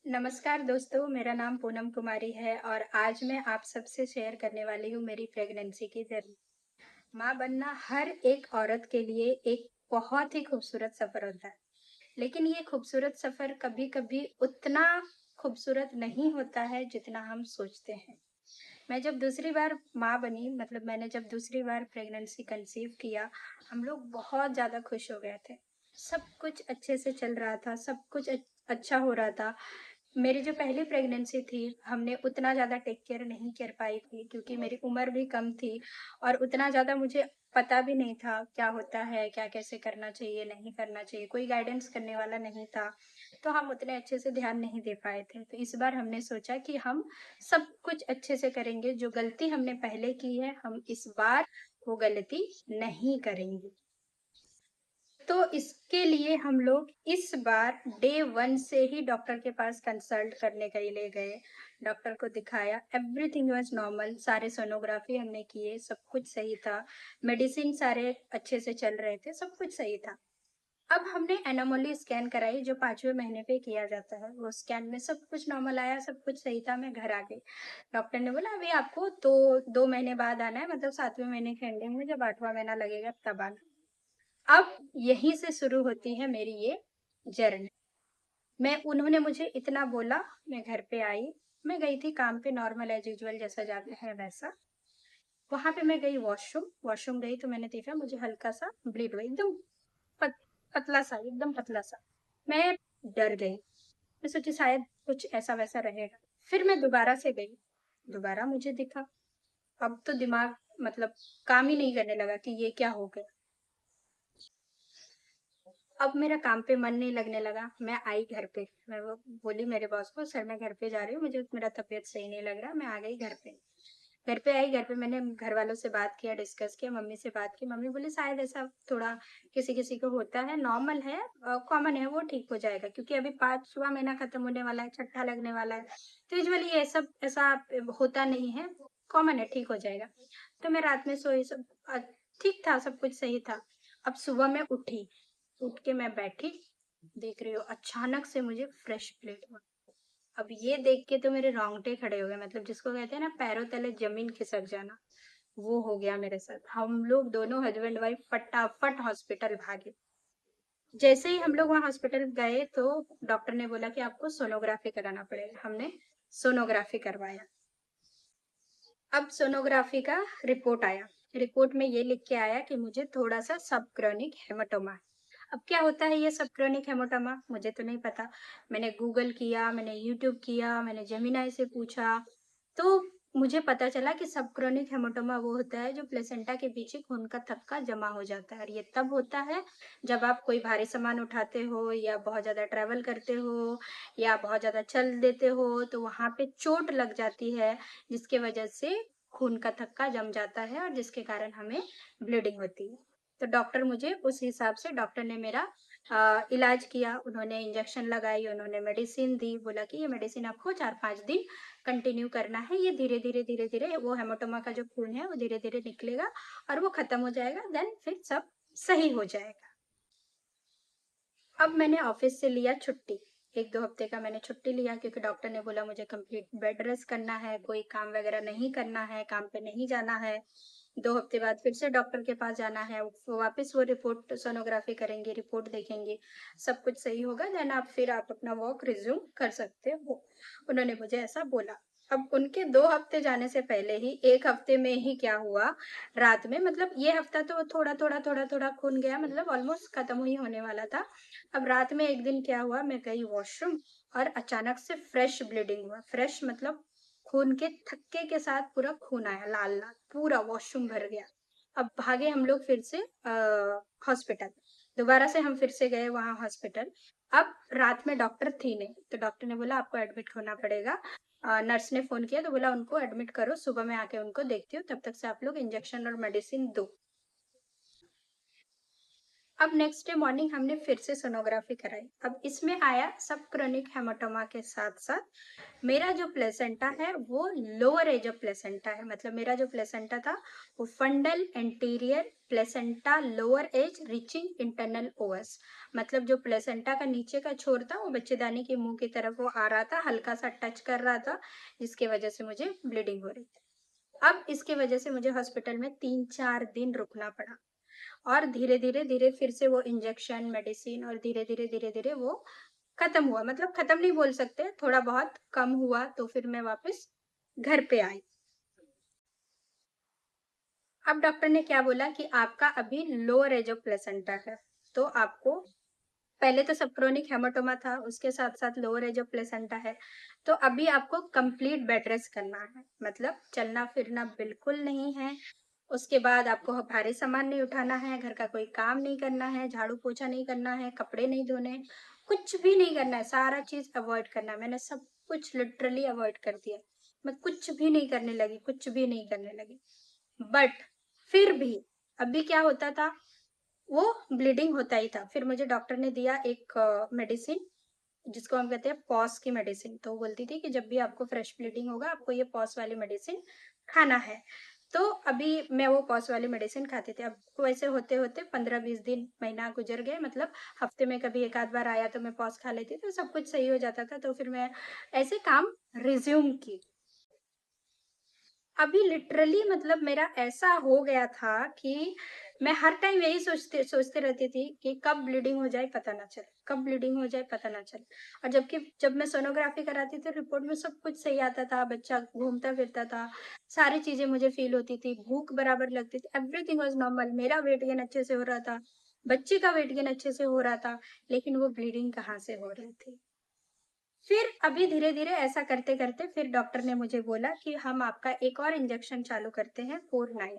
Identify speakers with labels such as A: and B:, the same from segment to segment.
A: नमस्कार दोस्तों, मेरा नाम पूनम कुमारी है और आज मैं आप सबसे शेयर करने वाली हूँ मेरी प्रेगनेंसी की जर्नी। माँ बनना हर एक औरत के लिए एक बहुत ही खूबसूरत सफ़र होता है। लेकिन ये खूबसूरत सफ़र कभी-कभी उतना खूबसूरत नहीं होता है जितना हम सोचते हैं। मैं जब दूसरी बार माँ बनी मतलब मैंने जब दूसरी बार प्रेगनेंसी कंसीव किया, हम लोग बहुत ज़्यादा खुश हो गए थे। सब कुछ अच्छे से चल रहा था, सब कुछ अच्छा हो रहा था। मेरी जो पहली प्रेगनेंसी थी, हमने उतना ज़्यादा टेक केयर नहीं कर पाई थी क्योंकि मेरी उम्र भी कम थी और उतना ज़्यादा मुझे पता भी नहीं था क्या होता है, क्या कैसे करना चाहिए, नहीं करना चाहिए, कोई गाइडेंस करने वाला नहीं था। तो हम उतने अच्छे से ध्यान नहीं दे पाए थे। तो इस बार हमने सोचा कि हम सब कुछ अच्छे से करेंगे, जो गलती हमने पहले की है, हम इस बार वो गलती नहीं करेंगे। तो इसके लिए हम लोग इस बार डे 1 से ही डॉक्टर के पास कंसल्ट करने के लिए गए। डॉक्टर को दिखाया, एवरीथिंग वाज़ नॉर्मल, सारे सोनोग्राफी हमने किए, सब कुछ सही था। मेडिसिन सारे अच्छे से चल रहे थे, सब कुछ सही था। अब हमने एनोमली स्कैन कराई जो 5वें महीने पे किया जाता है। वो स्कैन में सब कुछ नॉर्मल आया, सब कुछ सही था, मैं घर आ गई। डॉक्टर ने बोला अभी आपको 2 महीने बाद आना है, मतलब 7वें महीने के एंडिंग में जब 8वां महीना लगेगा तब आना। अब यहीं से शुरू होती है मेरी ये जर्नी। मैं उन्होंने मुझे इतना बोला, मैं घर पे आई, मैं गई थी काम पे नॉर्मल एज़ यूजुअल जैसा जाते हैं वैसा। वहाँ पे मैं गई वॉशरूम गई तो मैंने देखा मुझे हल्का-सा ब्लीड हुआ, एकदम पत पतला-सा, एकदम पतला-सा। मैं डर गई, मैं सोची शायद कुछ ऐसा-वैसा रहेगा। फिर मैं दोबारा से गई, दोबारा मुझे दिखा। अब तो दिमाग मतलब काम ही नहीं करने लगा कि ये क्या हो गया। अब मेरा काम पे मन नहीं लगने लगा, मैं आई घर पे। मैं वो बोली मेरे बॉस को, "सर मैं घर पे जा रही हूँ, मुझे मेरा तबीयत सही नहीं लग रहा।" मैं आ गई घर पे। घर पे आई, घर पे मैंने घरवालों से बात किया, डिस्कस किया, मम्मी से बात की। मम्मी बोली, "शायद ऐसा थोड़ा किसी-किसी को होता है, नॉर्मल है कॉमन है, वो ठीक हो जाएगा।" क्योंकि अभी 5वाँ महीना खत्म होने वाला है, छठा लगने वाला है। तो यूजुअली ये सब ऐसा होता नहीं है, कॉमन है, ठीक हो जाएगा। तो मैं रात में सोई, सब ठीक था, सब कुछ सही था। अब सुबह मैं उठी, उठ के मैं बैठी, देख रही हूँ अचानक से मुझे फ्रेश ब्लड हुआ। अब ये देख के तो मेरे रोंगटे खड़े हो गए, मतलब जिसको कहते हैं ना पैरों तले ज़मीन खिसक जाना, वो हो गया मेरे साथ। हम लोग दोनों हस्बैंड वाइफ फटाफट हॉस्पिटल भागे। जैसे ही हम लोग वहाँ हॉस्पिटल गए तो डॉक्टर ने बोला कि आपको सोनोग्राफी कराना पड़ेगा। हमने सोनोग्राफी करवाया। अब सोनोग्राफी का रिपोर्ट आया। रिपोर्ट में ये लिख के आया कि मुझे थोड़ा-सा सबक्रोनिक हेमाटोमा है। अब क्या होता है ये सबक्रोनिक हेमाटोमा? मुझे तो नहीं पता। मैंने गूगल किया, मैंने यूट्यूब किया, मैंने जेमिनी से पूछा, तो मुझे पता चला कि सबक्रोनिक हेमाटोमा वो होता है जो प्लेसेंटा के पीछे खून का थक्का जमा हो जाता है और ये तब होता है जब आप कोई भारी सामान उठाते हो या बहुत ज़्यादा ट्रैवल करते हो या बहुत ज़्यादा चल देते हो, तो वहाँ पे चोट लग जाती है, जिसकी वजह से खून का थक्का जम जाता है और जिसके कारण हमें ब्लीडिंग होती है। तो डॉक्टर मुझे उस हिसाब से डॉक्टर ने मेरा इलाज किया, उन्होंने इंजेक्शन लगाई, उन्होंने मेडिसिन दी, बोला कि ये मेडिसिन आपको 4-5 दिन कंटिन्यू करना है। ये धीरे-धीरे, धीरे-धीरे वो हेमाटोमा का जो खून है वो धीरे-धीरे निकलेगा और वो खत्म हो जाएगा, देन फिर सब सही हो जाएगा। अब मैंने ऑफिस से लिया छुट्टी। 1-2 हफ्ते का मैंने छुट्टी लिया क्योंकि डॉक्टर ने बोला मुझे कंप्लीट बेड रेस्ट करना है, कोई काम वगैरह नहीं करना है, काम पे नहीं जाना है। 2 हफ्ते बाद फिर से डॉक्टर के पास जाना है, वो वापस वो रिपोर्ट सोनोग्राफी करेंगे, रिपोर्ट देखेंगे, सब कुछ सही होगा देन आप अपना वर्क रिज़्यूम कर सकते हो। उन्होंने मुझे ऐसा बोला। अब उनके 2 हफ्ते जाने से पहले ही 1 हफ्ते में ही क्या हुआ, रात में मतलब ये हफ्ता तो थोड़ा-थोड़ा, थोड़ा-थोड़ा खून गया, मतलब ऑलमोस्ट खत्म ही होने वाला था। अब रात में एक दिन क्या हुआ, मैं गई वॉशरूम और अचानक से फ्रेश ब्लीडिंग हुआ। फ्रेश मतलब खून के थक्के के साथ पूरा खून आया लाल-लाल, पूरा वॉशरूम भर गया। अब भागे हम लोग फिर से हॉस्पिटल। दोबारा से हम फिर से गए वहाँ हॉस्पिटल। अब रात में डॉक्टर थी नहीं, तो डॉक्टर ने बोला आपको एडमिट होना पड़ेगा। नर्स ने फ़ोन किया तो बोला उनको एडमिट करो, सुबह मैं आके उनको देखती हूँ, तब तक से आप लोग इंजेक्शन और मेडिसिन दो। अब नेक्स्ट डे मॉर्निंग हमने फिर से सोनोग्राफी कराई। अब इसमें आया सब क्रोनिक हेमाटोमा के साथ-साथ मेरा जो प्लेसेंटा है वो लोअर एज ऑफ प्लेसेंटा है। मतलब मेरा जो प्लेसेंटा था वो fundal anterior placenta lower edge reaching internal os. मतलब जो प्लेसेंटा का नीचे का छोर था वो बच्चेदानी के मुंह की तरफ वो आ रहा था, हल्का सा टच कर रहा था, जिसकी वजह से मुझे ब्लीडिंग हो रही थी। अब इसकी वजह से मुझे हॉस्पिटल में 3-4 दिन रुकना पड़ा और धीरे-धीरे फिर से वो इंजेक्शन, मेडिसिन और धीरे-धीरे वो खत्म हुआ। मतलब खत्म नहीं बोल सकते, थोड़ा बहुत कम हुआ तो फिर मैं वापस घर पे आई। अब डॉक्टर ने क्या बोला कि आपका अभी लोअर एज ऑफ प्लेसेंटा है, तो आपको पहले तो सबक्रोनिक हेमाटोमा था, उसके साथ-साथ लोअर एज ऑफ प्लेसेंटा है, तो अभी आपको कंप्लीट बेड रेस्ट करना है। मतलब चलना-फिरना बिल्कुल नहीं है। उसके बाद आपको भारी सामान नहीं उठाना है, घर का कोई काम नहीं करना है, झाड़ू-पोछा नहीं करना है, कपड़े नहीं धोने हैं, कुछ भी नहीं करना है, सारा चीज़ अवॉइड करना है। मैंने सब कुछ लिटरली अवॉइड कर दिया। मैं कुछ भी नहीं करने लगी, कुछ भी नहीं करने लगी। बट फिर भी अभी क्या होता था, वो ब्लीडिंग होता ही था। फिर मुझे डॉक्टर ने दिया एक मेडिसिन, जिसको हम कहते हैं पॉज़ की मेडिसिन। तो वो बोलती थी कि जब भी आपको फ्रेश ब्लीडिंग होगा, आपको ये पॉज़ वाली मेडिसिन खाना है। तो अभी मैं वो पॉज़ वाली मेडिसिन खाती थी। अब वैसे होते-होते 15-20 दिन, महीना गुज़र गए। मतलब हफ्ते में कभी 1 आध बार आया तो मैं पॉज़ खा लेती, तो सब कुछ सही हो जाता था। तो फिर मैं ऐसे काम रिज़्यूम की। अभी लिटरली मतलब मेरा ऐसा हो गया था कि मैं हर टाइम यही सोचते सोचते रहती थी कि कब ब्लीडिंग हो जाए पता ना चले, कब ब्लीडिंग हो जाए पता ना चले। और जब मैं सोनोग्राफी कराती थी रिपोर्ट में सब कुछ सही आता था, बच्चा घूमता-फिरता था, सारी चीज़ें मुझे फ़ील होती थी, भूख बराबर लगती थी, एवरीथिंग वाज़ नॉर्मल। मेरा वेट गेन अच्छे से हो रहा था, बच्चे का वेट गेन अच्छे से हो रहा था, लेकिन वो ब्लीडिंग कहाँ से हो रही थी। फिर अभी धीरे-धीरे ऐसा करते-करते फिर डॉक्टर ने मुझे बोला कि हम आपका एक और इंजेक्शन चालू करते हैं 4-9।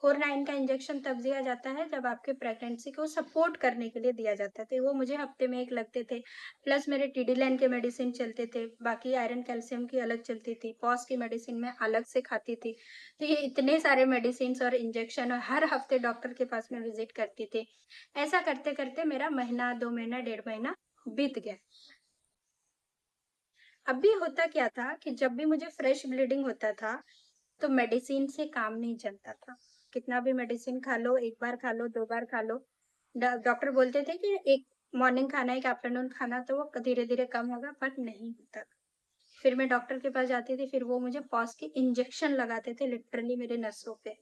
A: 4-9 का इंजेक्शन तब दिया जाता है जब आपके प्रेगनेंसी को सपोर्ट करने के लिए दिया जाता है। तो वो मुझे हफ्ते में 1 लगते थे, प्लस मेरे टीडीलाइन के मेडिसिन चलते थे, बाकी आयरन कैल्शियम की अलग चलती थी, पॉज़ की मेडिसिन मैं अलग से खाती थी। तो ये इतने सारे मेडिसिन्स और इंजेक्शन और हर हफ्ते डॉक्टर के पास मैं विज़िट करती थी। ऐसा करते-करते मेरा महीना, 2 महीना, 1.5 महीना बीत गया। अभी होता क्या था कि जब भी मुझे फ्रेश ब्लीडिंग होता था, तो मेडिसिन से काम नहीं चलता था। कितना भी मेडिसिन खा लो, 1 बार खा लो, 2 बार खा लो, डॉक्टर बोलते थे कि एक मॉर्निंग खाना, एक आफ्टरनून खाना, तो वो धीरे-धीरे कम होगा, पर नहीं होता था। फिर मैं डॉक्टर के पास जाती थी, फिर वो मुझे पॉज़ के इंजेक्शन लगाते थे लिटरली मेरे नसों पे।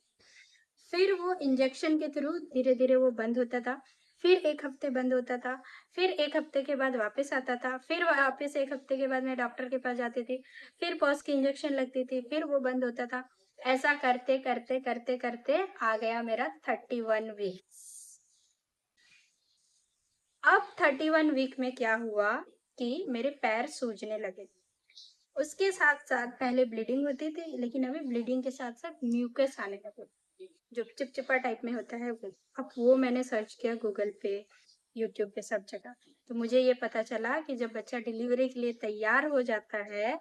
A: फिर वो इंजेक्शन के थ्रू धीरे-धीरे वो बंद होता था, फिर 1 हफ्ते बंद होता था, फिर 1 हफ्ते के बाद वापस आता था, फिर वापस 1 हफ्ते के बाद मैं डॉक्टर के पास जाती थी, फिर पॉज़ की इंजेक्शन लगती थी, फिर वो बंद होता था। ऐसा करते-करते आ गया मेरा 31 वीक्स। अब 31 वीक में क्या हुआ कि मेरे पैर सूजने लगे। उसके साथ-साथ पहले ब्लीडिंग होती थी, लेकिन अभी ब्लीडिंग के साथ-साथ म्यूकस आने लगे। जो चिपचिपा टाइप में होता है वो। अब वो मैंने सर्च किया गूगल पे, यूट्यूब पे, सब जगह। तो मुझे ये पता चला कि जब बच्चा डिलीवरी के लिए तैयार हो जाता है,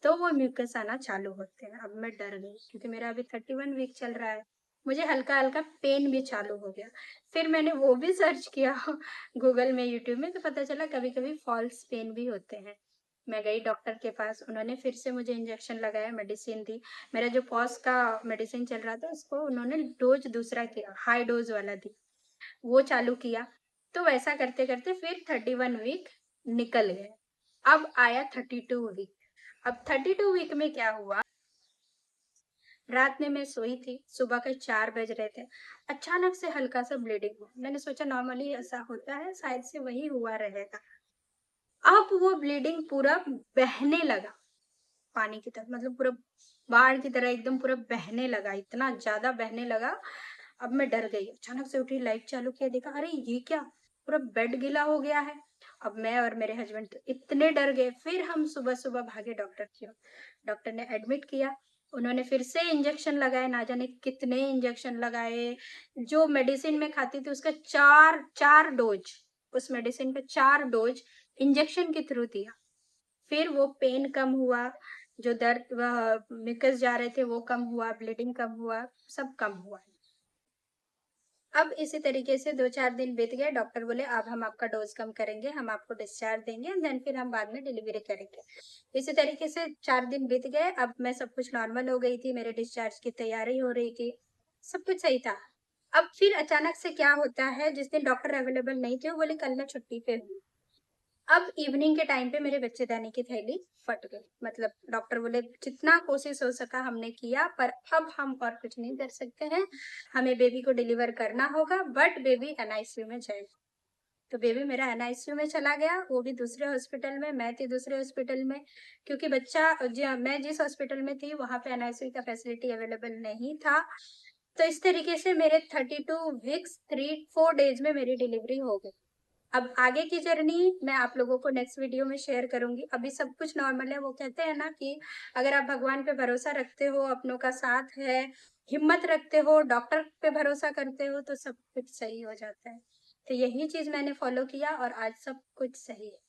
A: तो वो म्यूकस आना चालू होते हैं। अब मैं डर गई क्योंकि मेरा अभी 31 वीक चल रहा है। मुझे हल्का-हल्का पेन भी चालू हो गया। फिर मैंने वो भी सर्च किया गूगल में, यूट्यूब में, तो पता चला कभी-कभी फॉल्स पेन भी होते हैं। मैं गई डॉक्टर के पास, उन्होंने फिर से मुझे इंजेक्शन लगाया, मेडिसिन दी। मेरा जो पॉज़ का मेडिसिन चल रहा था उसको उन्होंने डोज़ दूसरा किया, हाई डोज़ वाला दी, वो चालू किया। तो वैसा करते-करते फिर 31 वीक निकल गए। अब आया 32 वीक। अब 32 वीक में क्या हुआ, रात में मैं सोई थी, सुबह के 4 बज रहे थे, अचानक से हल्का-सा ब्लीडिंग हुआ। मैंने सोचा नॉर्मली ऐसा होता है, शायद से वही हुआ रहेगा। अब वो ब्लीडिंग पूरा बहने लगा। पानी की तरह, मतलब पूरा बाढ़ की तरह एकदम पूरा बहने लगा, इतना ज़्यादा बहने लगा। अब मैं डर गई, अचानक से उठी, लाइट चालू किया, देखा अरे ये क्या! पूरा बेड गीला हो गया है। अब मैं और मेरे हस्बैंड तो इतने डर गए, फिर हम सुबह-सुबह भागे डॉक्टर की ओर। डॉक्टर ने एडमिट किया, उन्होंने फिर से इंजेक्शन लगाए, ना जाने कितने इंजेक्शन लगाए। जो मेडिसिन मैं खाती थी उसका 4 डोज़, उस मेडिसिन का 4 डोज़ इंजेक्शन के थ्रू दिया। फिर वो पेन कम हुआ, जो दर्द वह मुकस जा रहे थे वो कम हुआ, ब्लीडिंग कम हुआ, सब कम हुआ। अब इसी तरीके से 2-4 दिन बीत गए, डॉक्टर बोले अब हम आपका डोज़ कम करेंगे, हम आपको डिस्चार्ज देंगे, देन फिर हम बाद में डिलीवरी करेंगे। इसी तरीके से 4 दिन बीत गए, अब मैं सब कुछ नॉर्मल हो गई थी, मेरे डिस्चार्ज की तैयारी हो रही थी, सब कुछ सही था। अब फिर अचानक से क्या होता है, जिस दिन डॉक्टर अवेलेबल नहीं थे, वो बोले कल मैं छुट्टी पे हूँ। अब इवनिंग के टाइम पे मेरे बच्चेदानी की थैली फट गई। मतलब डॉक्टर बोले जितना कोशिश हो सका हमने किया, पर अब हम और कुछ नहीं कर सकते हैं। हमें बेबी को डिलीवर करना होगा, बट बेबी एनआईसीयू में जाएगा। तो बेबी मेरा एनआईसीयू में चला गया, वो भी दूसरे हॉस्पिटल में, मैं थी दूसरे हॉस्पिटल में। क्योंकि मैं जिस हॉस्पिटल में थी वहाँ पे एनआईसीयू का फैसिलिटी अवेलेबल नहीं था। तो इस तरीके से मेरे 32 वीक्स 4 डेज में मेरी डिलीवरी हो गई। अब आगे की जर्नी मैं आप लोगों को नेक्स्ट वीडियो में शेयर करूंगी। अभी सब कुछ नॉर्मल है। वो कहते हैं ना कि अगर आप भगवान पे भरोसा रखते हो, अपनों का साथ है, हिम्मत रखते हो, डॉक्टर पे भरोसा करते हो, तो सब कुछ सही हो जाता है। तो यही चीज मैंने फॉलो किया और आज सब कुछ सही है।